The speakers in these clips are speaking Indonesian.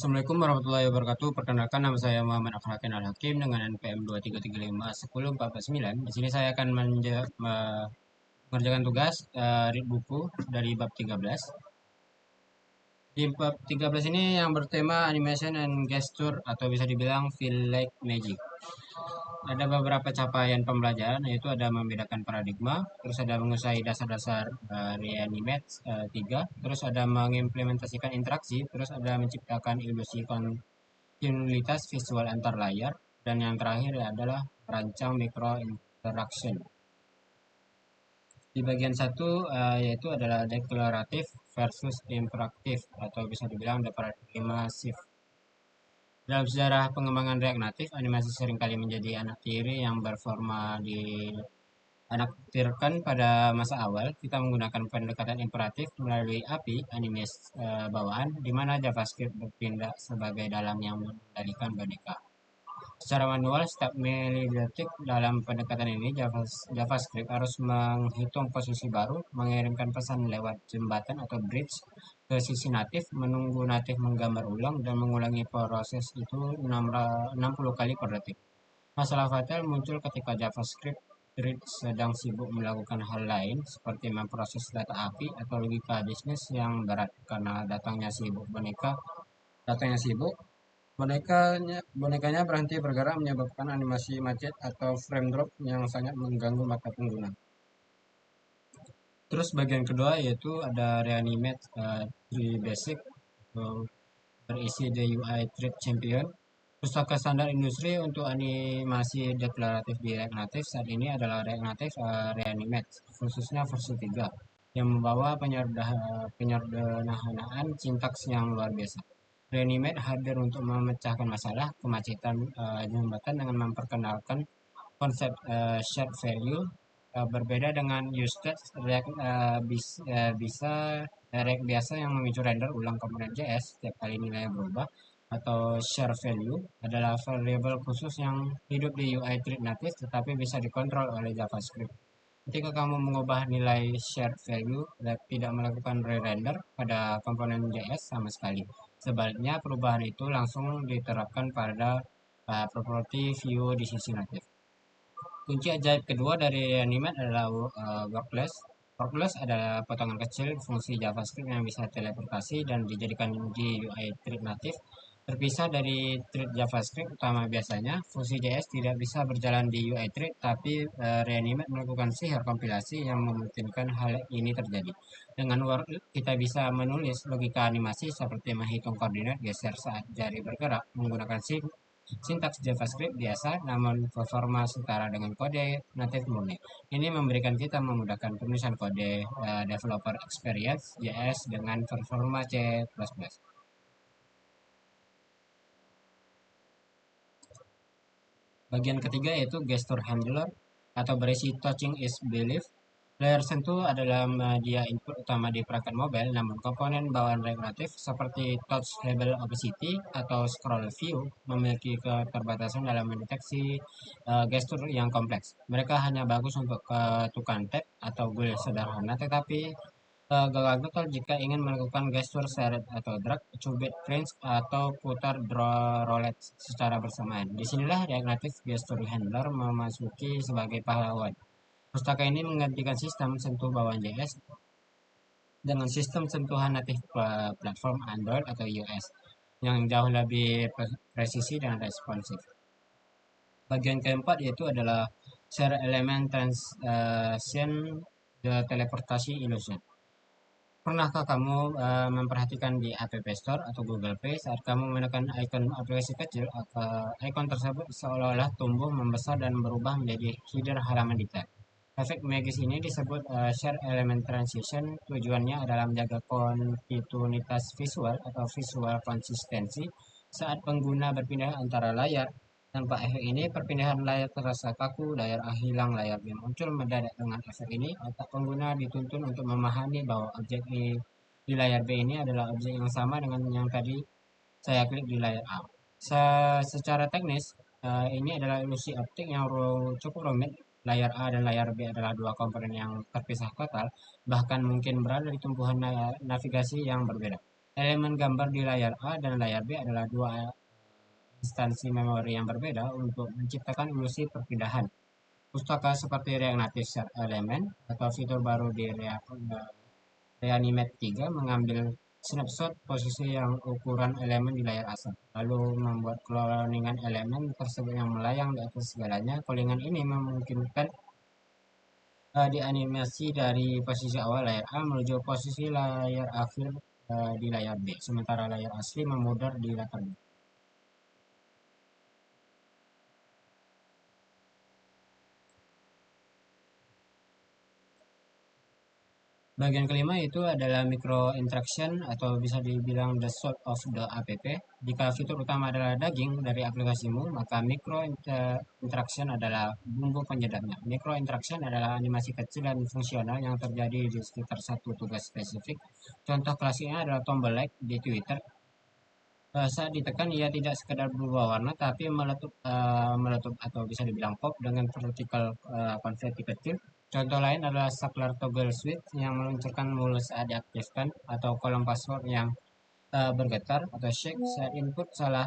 Assalamualaikum warahmatullahi wabarakatuh. Perkenalkan, nama saya Muhammad Akhlakin Al-Hakim dengan NPM 233510149. Di sini saya akan mengerjakan tugas read buku dari bab 13. Di bab 13 ini yang bertema animation and gesture atau bisa dibilang feel like magic. Ada beberapa capaian pembelajaran, yaitu ada membedakan paradigma, terus ada menguasai dasar-dasar reanimate 3, terus ada mengimplementasikan interaksi, terus ada menciptakan ilusi kontinuitas visual antar layar, dan yang terakhir adalah merancang micro interaction. Di bagian satu yaitu adalah deklaratif versus interaktif atau bisa dibilang the paradigma shift. Dalam sejarah pengembangan React Native, animasi seringkali menjadi anak tiri yang berforma dianaktyrkan pada masa awal. Kita menggunakan pendekatan imperatif melalui API animes bawaan, di mana JavaScript bertindak sebagai dalang yang mengendalikan boneka. Secara manual, setiap milidetik dalam pendekatan ini, JavaScript harus menghitung posisi baru, mengirimkan pesan lewat jembatan atau bridge ke sisi natif, menunggu natif menggambar ulang, dan mengulangi proses itu 60 kali per detik. Masalah fatal muncul ketika JavaScript read sedang sibuk melakukan hal lain, seperti memproses data API atau logika bisnis yang berat karena datangnya sibuk. Bonekanya berhenti bergerak menyebabkan animasi macet atau frame drop yang sangat mengganggu mata pengguna. Terus bagian kedua yaitu ada reanimate 3 basic berisi the UI Trip Champion. Pustaka standar industri untuk animasi deklaratif di React Native saat ini adalah React Native Reanimate, khususnya versi 3, yang membawa penyederhanaan sintaks yang luar biasa. Reanimate hadir untuk memecahkan masalah kemacetan jembatan dengan memperkenalkan konsep shared value. Berbeda dengan UseState, React biasa yang memicu render ulang komponen JS setiap kali nilainya berubah, atau share value adalah variabel khusus yang hidup di UI Trip Native tetapi bisa dikontrol oleh JavaScript. Ketika kamu mengubah nilai shared value dan tidak melakukan re-render pada komponen JS sama sekali. Sebaliknya, perubahan itu langsung diterapkan pada property view di sisi native. Kunci ajaib kedua dari Animate adalah workless. Workless adalah potongan kecil fungsi JavaScript yang bisa teleportasi dan dijadikan di UI Trip Native. Terpisah dari thread JavaScript utama biasanya, fungsi JS tidak bisa berjalan di UI thread, tapi Reanimate melakukan sihir kompilasi yang memungkinkan hal ini terjadi. Dengan work, kita bisa menulis logika animasi seperti menghitung koordinat geser saat jari bergerak menggunakan sintaks JavaScript biasa, namun performa setara dengan kode native murni. Ini memberikan kita memudahkan penulisan kode developer experience JS dengan performa C++. Bagian ketiga yaitu gesture handler atau berisi touching is belief. Layar sentuh adalah media input utama di perangkat mobile, namun komponen bawaan React Native seperti touch label opacity atau scroll view memiliki keterbatasan dalam mendeteksi gestur yang kompleks. Mereka hanya bagus untuk ketukan tab atau GUI sederhana, tetapi gagal total jika ingin melakukan gestur seret atau drag, cubit prince, atau putar roulette secara bersamaan. Disinilah React Native Gesture Handler memasuki sebagai pahlawan. Pustaka ini menggantikan sistem sentuh bawaan JS dengan sistem sentuhan natif platform Android atau iOS yang jauh lebih presisi dan responsif. Bagian keempat yaitu adalah share element transition the teleportasi illusion. Pernahkah kamu memperhatikan di App Store atau Google Play saat kamu menekan ikon aplikasi kecil, ikon tersebut seolah-olah tumbuh, membesar, dan berubah menjadi header halaman detail. Efek magis ini disebut share element transition. Tujuannya adalah menjaga kontinuitas visual atau visual konsistensi saat pengguna berpindah antara layar. Tanpa efek ini, perpindahan layar terasa kaku, layar A hilang, layar B muncul mendadak. Dengan efek ini, otak pengguna dituntun untuk memahami bahwa objek di layar B ini adalah objek yang sama dengan yang tadi saya klik di layar A. Secara teknis, ini adalah ilusi optik yang cukup rumit. Layar A dan layar B adalah dua komponen yang terpisah total, bahkan mungkin berada di tumpuan navigasi yang berbeda. Elemen gambar di layar A dan layar B adalah dua instansi memori yang berbeda untuk menciptakan ilusi perpindahan. Pustaka seperti Reactive Set Element atau fitur baru di Reanimate 3 mengambil snapshot posisi yang ukuran elemen di layar asal, lalu membuat cloningan elemen tersebut yang melayang di atas segalanya. Cloningan ini memungkinkan dianimasi dari posisi awal layar A menuju posisi layar akhir di layar B, sementara layar asli memudar di latar B. Bagian kelima itu adalah micro interaction atau bisa dibilang the soul of the app. Jika fitur utama adalah daging dari aplikasimu, maka micro interaction adalah bumbu penyedapnya. Micro interaction adalah animasi kecil dan fungsional yang terjadi di sekitar satu tugas spesifik. Contoh klasiknya adalah tombol like di Twitter. Saat ditekan ia tidak sekedar berubah warna tapi meletup atau bisa dibilang pop dengan vertical konfeti kecil. Contoh lain adalah saklar toggle switch yang meluncurkan mulus saat diaktifkan atau kolom password yang bergetar atau shake saat input salah.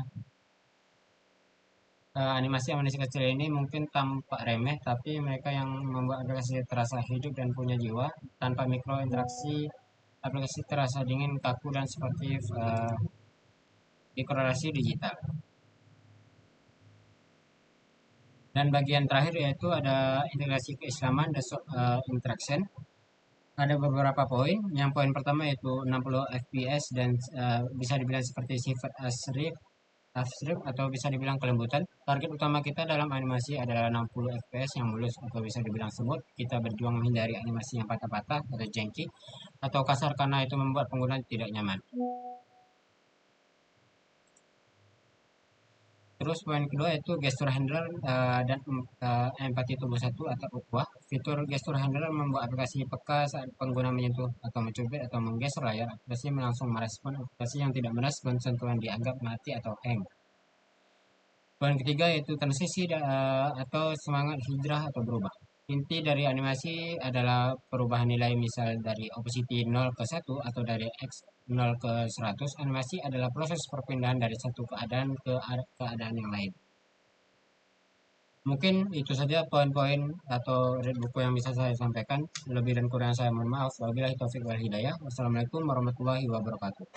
Animasi kecil ini mungkin tampak remeh, tapi mereka yang membuat aplikasi terasa hidup dan punya jiwa. Tanpa mikro interaksi, aplikasi terasa dingin, kaku, dan seperti dekorasi digital. Dan bagian terakhir yaitu ada integrasi keislaman dan interaction. Ada beberapa poin. Yang poin pertama yaitu 60 fps dan bisa dibilang seperti sifat asrif atau bisa dibilang kelembutan. Target utama kita dalam animasi adalah 60 fps yang mulus atau bisa dibilang smooth. Kita berjuang menghindari animasi yang patah-patah atau jengki atau kasar karena itu membuat pengguna tidak nyaman. Terus poin kedua itu gesture handler dan empati tubuh satu atau ukhuwah. Fitur gesture handler membuat aplikasi peka saat pengguna menyentuh atau mencubit atau menggeser layar. Aplikasi langsung merespon. Aplikasi yang tidak merespon sentuhan dianggap mati atau hang. Poin ketiga yaitu transisi atau semangat hijrah atau berubah. Inti dari animasi adalah perubahan nilai misal dari opacity 0 ke 1 atau dari X 0 ke 100. Animasi adalah proses perpindahan dari satu keadaan ke keadaan yang lain. Mungkin itu saja poin-poin atau red buku yang bisa saya sampaikan. Lebih dan kurang saya mohon maaf. Wabillahi taufiq wal hidayah. Wassalamualaikum warahmatullahi wabarakatuh.